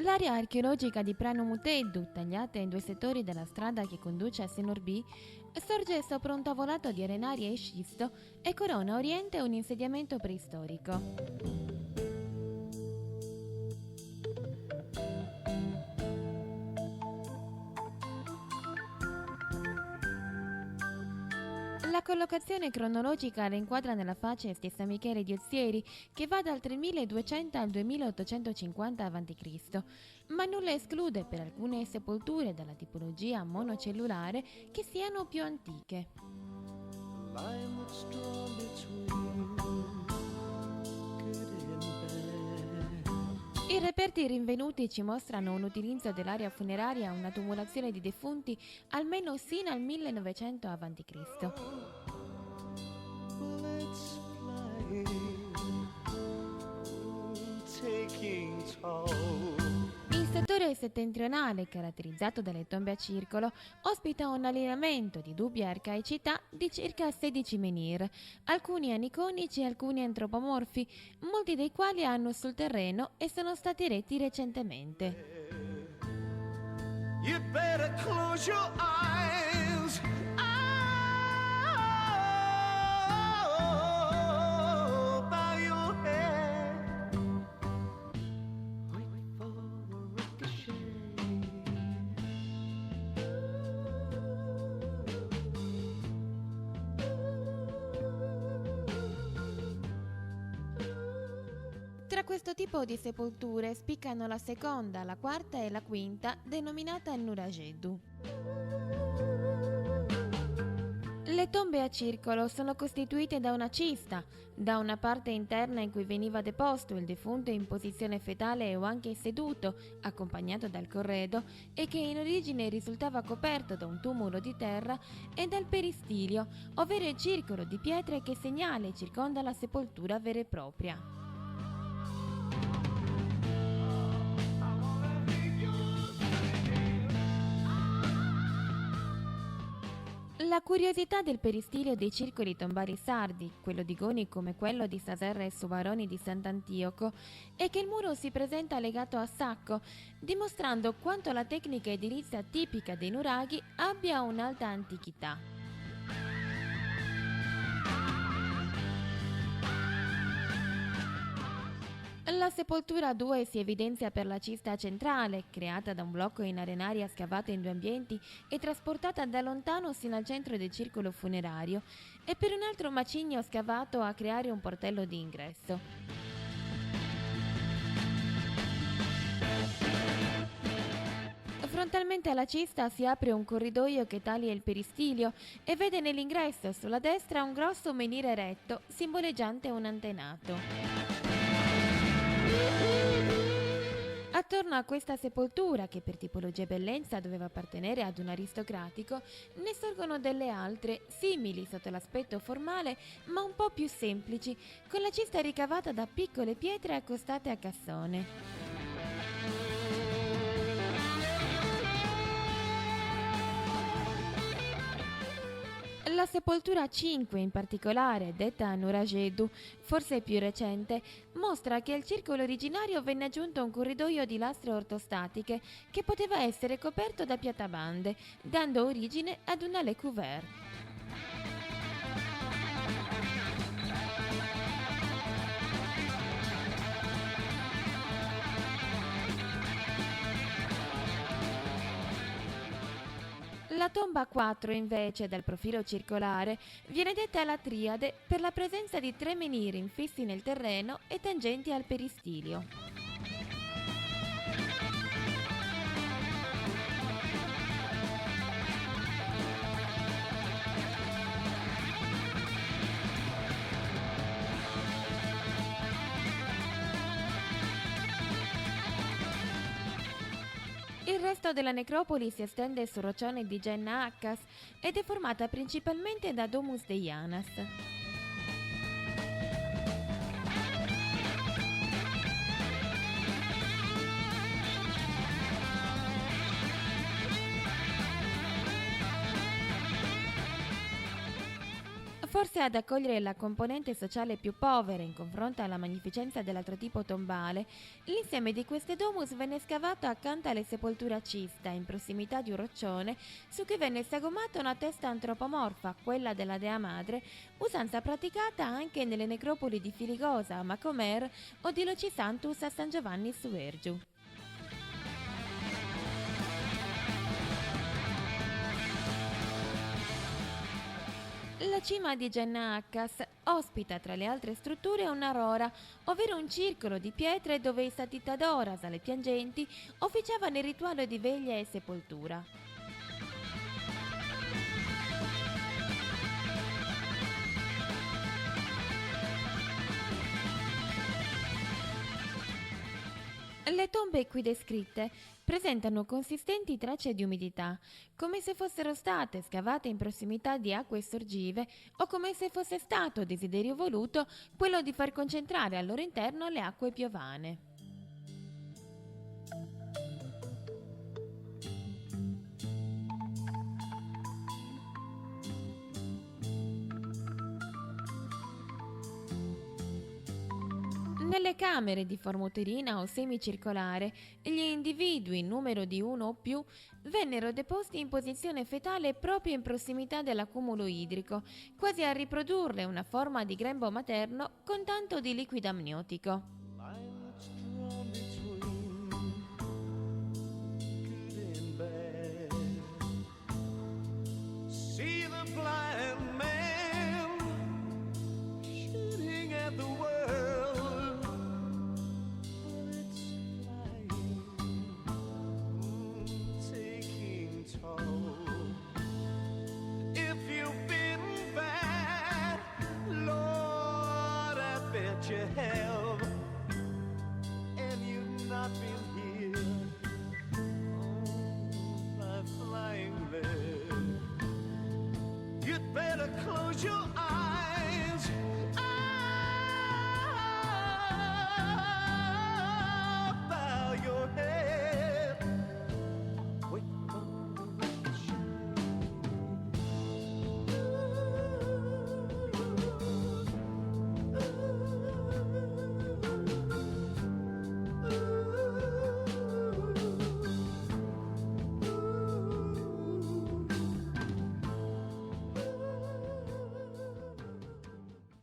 L'area archeologica di Prano Muteddu, tagliata in due settori della strada che conduce a Senorbì, sorge sopra un tavolato di arenaria e scisto e corona a oriente un insediamento preistorico. La collocazione cronologica la inquadra nella faceste San Michele di Ozieri, che va dal 3200 al 2850 a.C., ma nulla esclude per alcune sepolture dalla tipologia monocellulare che siano più antiche. I reperti rinvenuti ci mostrano un utilizzo dell'area funeraria a una tumulazione di defunti almeno sino al 1900 a.C. Il settore settentrionale, caratterizzato dalle tombe a circolo, ospita un allineamento di dubbia arcaicità di circa 16 menhir, alcuni aniconici e alcuni antropomorfi, molti dei quali hanno sul terreno e sono stati eretti recentemente. You better close your eyes. Bow your head. Wait for the ricochet. Tra questo tipo di sepolture spiccano la seconda, la quarta e la quinta, denominata Nurajeddu. Le tombe a circolo sono costituite da una cista, da una parte interna in cui veniva deposto il defunto in posizione fetale o anche seduto, accompagnato dal corredo, e che in origine risultava coperto da un tumulo di terra, e dal peristilio, ovvero il circolo di pietre che segnala e circonda la sepoltura vera e propria. La curiosità del peristilio dei circoli tombali sardi, quello di Goni come quello di Saserra e Sovaroni di Sant'Antioco, è che il muro si presenta legato a sacco, dimostrando quanto la tecnica edilizia tipica dei nuraghi abbia un'alta antichità. La sepoltura 2 si evidenzia per la cista centrale, creata da un blocco in arenaria scavato in due ambienti e trasportata da lontano sino al centro del circolo funerario, e per un altro macigno scavato a creare un portello di ingresso. Frontalmente alla cista si apre un corridoio che taglia il peristilio e vede nell'ingresso sulla destra un grosso menhire eretto, simboleggiante un antenato. Attorno a questa sepoltura, che per tipologia e bellezza doveva appartenere ad un aristocratico, ne sorgono delle altre, simili sotto l'aspetto formale, ma un po' più semplici, con la cista ricavata da piccole pietre accostate a cassone. La sepoltura 5 in particolare, detta Nurajeddu, forse più recente, mostra che al circolo originario venne aggiunto un corridoio di lastre ortostatiche che poteva essere coperto da piatabande, dando origine ad una le couvert. La tomba 4 invece, dal profilo circolare, viene detta la triade per la presenza di 3 menhiri infissi nel terreno e tangenti al peristilio. Il resto della necropoli si estende sul roccione di Genna Accas ed è formata principalmente da Domus Deianas. Forse ad accogliere la componente sociale più povera in confronto alla magnificenza dell'altro tipo tombale, l'insieme di queste domus venne scavato accanto alle sepolture a cista, in prossimità di un roccione, su cui venne sagomata una testa antropomorfa, quella della Dea Madre, usanza praticata anche nelle necropoli di Filigosa, Macomer o di Loci Santus a San Giovanni su Vergiu. La cima di Gennacas ospita tra le altre strutture una rora, ovvero un circolo di pietre dove i satitadoras, alle piangenti, officiavano il rituale di veglia e sepoltura. Le tombe qui descritte presentano consistenti tracce di umidità, come se fossero state scavate in prossimità di acque sorgive o come se fosse stato desiderio voluto quello di far concentrare al loro interno le acque piovane. Nelle camere di forma uterina o semicircolare, gli individui in numero di uno o più vennero deposti in posizione fetale proprio in prossimità dell'accumulo idrico, quasi a riprodurre una forma di grembo materno con tanto di liquido amniotico. You have, and you've not been here. Oh, my flying bird, you'd better close your